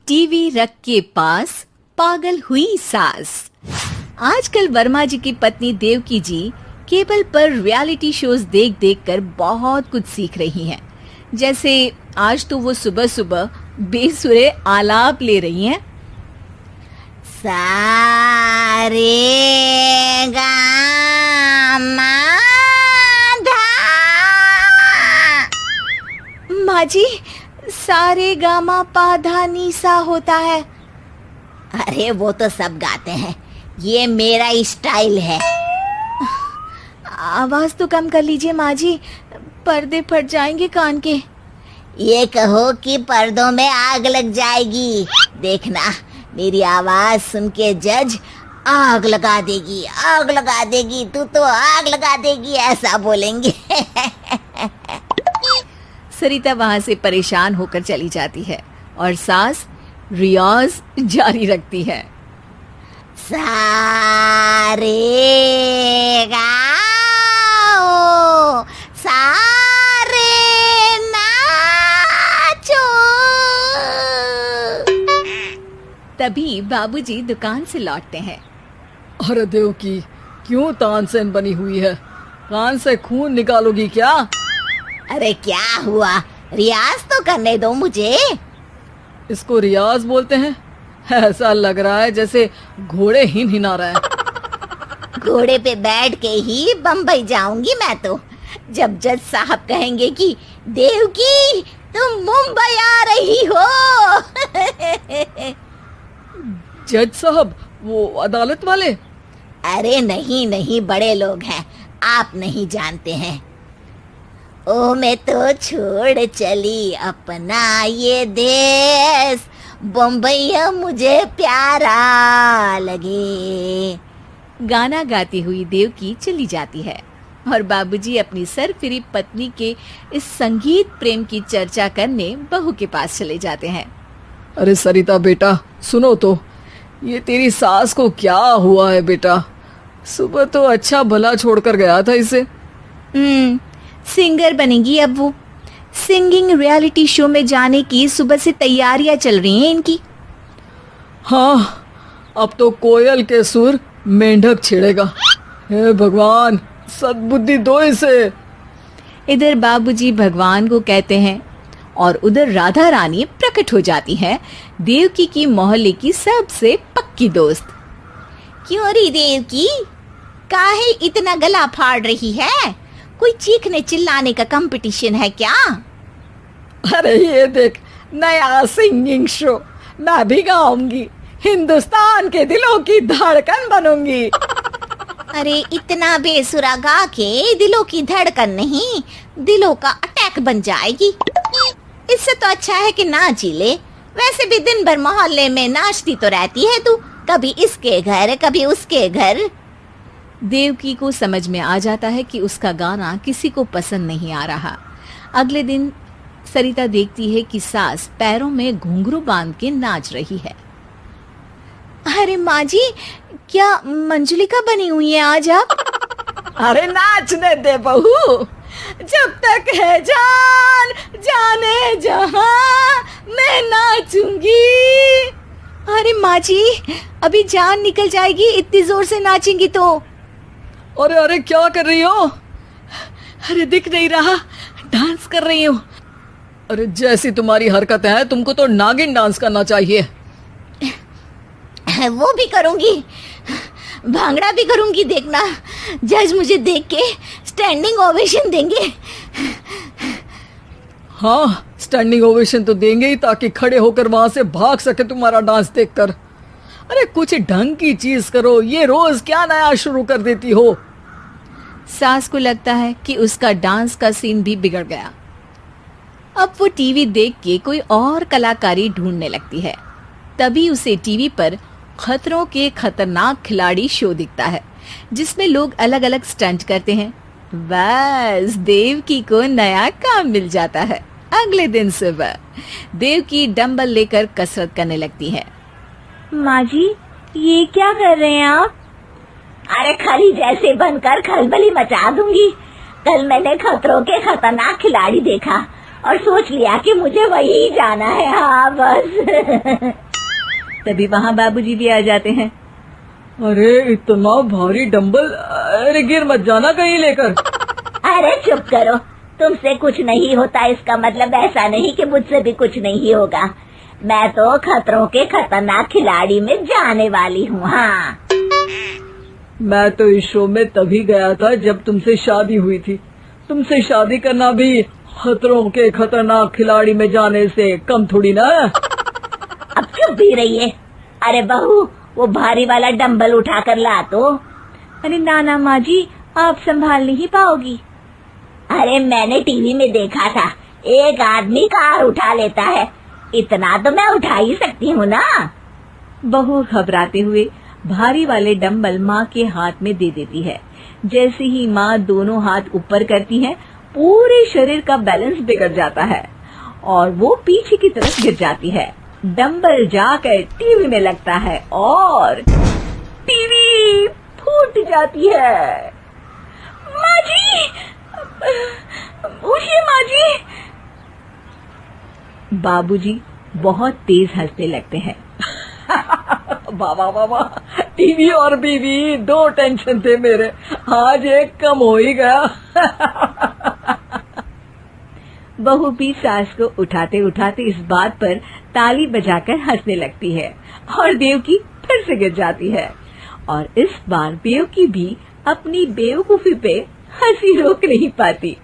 TV रख के पास पागल हुई सास। आजकल वर्मा जी की पत्नी देवकी जी केबल पर रियलिटी शोज देख देख कर बहुत कुछ सीख रही हैं। जैसे आज तो वो सुबह सुबह बेसुरे आलाप ले रही हैं। सारे गामा माँ जी, सारे गामा पाधा नीसा होता है। अरे वो तो सब गाते हैं, ये मेरा स्टाइल है। आवाज तो कम कर लीजिए माँ जी, पर्दे फट जाएंगे कान के। ये कहो कि पर्दों में आग लग जाएगी। देखना, मेरी आवाज सुन के जज आग लगा देगी, आग लगा देगी, तू तो आग लगा देगी, ऐसा बोलेंगे। सरिता वहां से परेशान होकर चली जाती है और सास रियाज जारी रखती है। सारे गाओ, सारे नाचो। तभी बाबूजी दुकान से लौटते हैं। अरे देवकी, क्यों तानसेन बनी हुई है? कान से खून निकालोगी क्या? अरे क्या हुआ, रियाज तो करने दो मुझे। इसको रियाज बोलते हैं? ऐसा लग रहा है जैसे घोड़े हिना रहा है। घोड़े पे बैठ के ही बम्बई जाऊंगी मैं तो, जब जज साहब कहेंगे कि देवकी तुम मुंबई आ रही हो। जज साहब, वो अदालत वाले? अरे नहीं नहीं, बड़े लोग हैं, आप नहीं जानते हैं। ओ मैं तो छोड़ चली अपना ये देश, बम्बई मुझे प्यारा लगे। गाना गाती हुई देवकी चली जाती है और बाबूजी अपनी सरफिरी पत्नी के इस संगीत प्रेम की चर्चा करने बहू के पास चले जाते हैं। अरे सरिता बेटा, सुनो तो, ये तेरी सास को क्या हुआ है बेटा? सुबह तो अच्छा भला छोड़कर गया था इसे। सिंगर बनेगी अब वो। सिंगिंग रियलिटी शो में जाने की सुबह से तैयारियां चल रही हैं इनकी। हाँ, अब तो कोयल के सुर मेंढक छेड़ेगा। हे भगवान, सद्बुद्धि दो इसे। इधर बाबूजी भगवान को कहते हैं और उधर राधा रानी प्रकट हो जाती है, देवकी की मोहल्ले की सबसे पक्की दोस्त। क्यों री देवकी, काहे इतना गला फाड़ रही है? कोई चीखने चिल्लाने का कंपटीशन है क्या? अरे ये देख, नया सिंगिंग शो, मैं भी गाऊंगी, हिंदुस्तान के दिलों की धड़कन बनूंगी। अरे इतना बेसुरा गा के दिलों की धड़कन नहीं, दिलों का अटैक बन जाएगी। इससे तो अच्छा है कि नाच ही ले। वैसे भी दिन भर मोहल्ले में नाचती तो रहती है तू, कभी इसके घर कभी उसके घर। देवकी को समझ में आ जाता है कि उसका गाना किसी को पसंद नहीं आ रहा। अगले दिन सरिता देखती है कि सास पैरों में घुंघरू बांध के नाच रही है। अरे माँ जी, क्या मंजुलिका बनी हुई है आज आप? अरे नाचने दे बहू, जब तक है जान जाने जहां मैं नाचूंगी। अरे माँ जी, अभी जान निकल जाएगी इतनी जोर से नाचेंगी तो। अरे अरे, क्या कर रही हो? अरे दिख नहीं रहा, डांस कर रही हूँ। अरे जैसी तुम्हारी हरकतें हैं, तुमको तो नागिन डांस करना चाहिए। वो भी करूंगी, भांगड़ा भी करूंगी। देखना, जज मुझे देख के स्टैंडिंग ओवेशन देंगे। हाँ, स्टैंडिंग ओवेशन तो देंगे ही, ताकि खड़े होकर वहां से भाग सके तुम्हारा डांस देखकर। अरे कुछ ढंग की चीज करो, ये रोज क्या नया शुरू कर देती हो? सास को लगता है कि उसका डांस का सीन भी बिगड़ गया। अब वो टीवी देख के कोई और कलाकारी ढूंढने लगती है। तभी उसे टीवी पर खतरों के खतरनाक खिलाड़ी शो दिखता है, जिसमें लोग अलग अलग स्टंट करते हैं। बस देवकी को नया काम मिल जाता है। अगले दिन सुबह देवकी डंबल लेकर कसरत करने लगती है। माँ जी, ये क्या कर रहे हैं आप? अरे खली जैसे बनकर खलबली मचा दूंगी। कल मैंने खतरों के खतरनाक खिलाड़ी देखा और सोच लिया कि मुझे वही जाना है। हाँ बस। तभी वहाँ बाबूजी भी आ जाते हैं। अरे इतना भारी डंबल, अरे गिर मत जाना कहीं लेकर। अरे चुप करो, तुमसे कुछ नहीं होता इसका मतलब ऐसा नहीं कि मुझसे भी कुछ नहीं होगा। मैं तो खतरों के खतरनाक खिलाड़ी में जाने वाली हूँ। हाँ, मैं तो इस शो में तभी गया था जब तुमसे शादी हुई थी। तुमसे शादी करना भी खतरों के खतरनाक खिलाड़ी में जाने से कम थोड़ी ना। अब चुप भी रहिए। अरे बहू, वो भारी वाला डंबल उठा कर ला तो। अरे ना माँ जी, आप संभाल नहीं पाओगी। अरे मैंने टीवी में देखा था, एक आदमी कार उठा लेता है, इतना तो मैं उठा ही सकती हूँ ना। बहू घबराते हुए भारी वाले डंबल माँ के हाथ में दे देती है। जैसे ही माँ दोनों हाथ ऊपर करती है, पूरे शरीर का बैलेंस बिगड़ जाता है और वो पीछे की तरफ गिर जाती है। डंबल जाकर टीवी में लगता है और टीवी फूट जाती है। माँ जी, उठिए माँ जी। बाबूजी बहुत तेज हंसने लगते हैं। बाबा बाबा, टीवी और बीवी दो टेंशन थे मेरे, आज एक कम हो ही गया। बहू भी सास को उठाते उठाते इस बात पर ताली बजाकर हंसने लगती है और देवकी फिर से गिर जाती है। और इस बार देवकी भी अपनी बेवकूफी पे हंसी रोक नहीं पाती।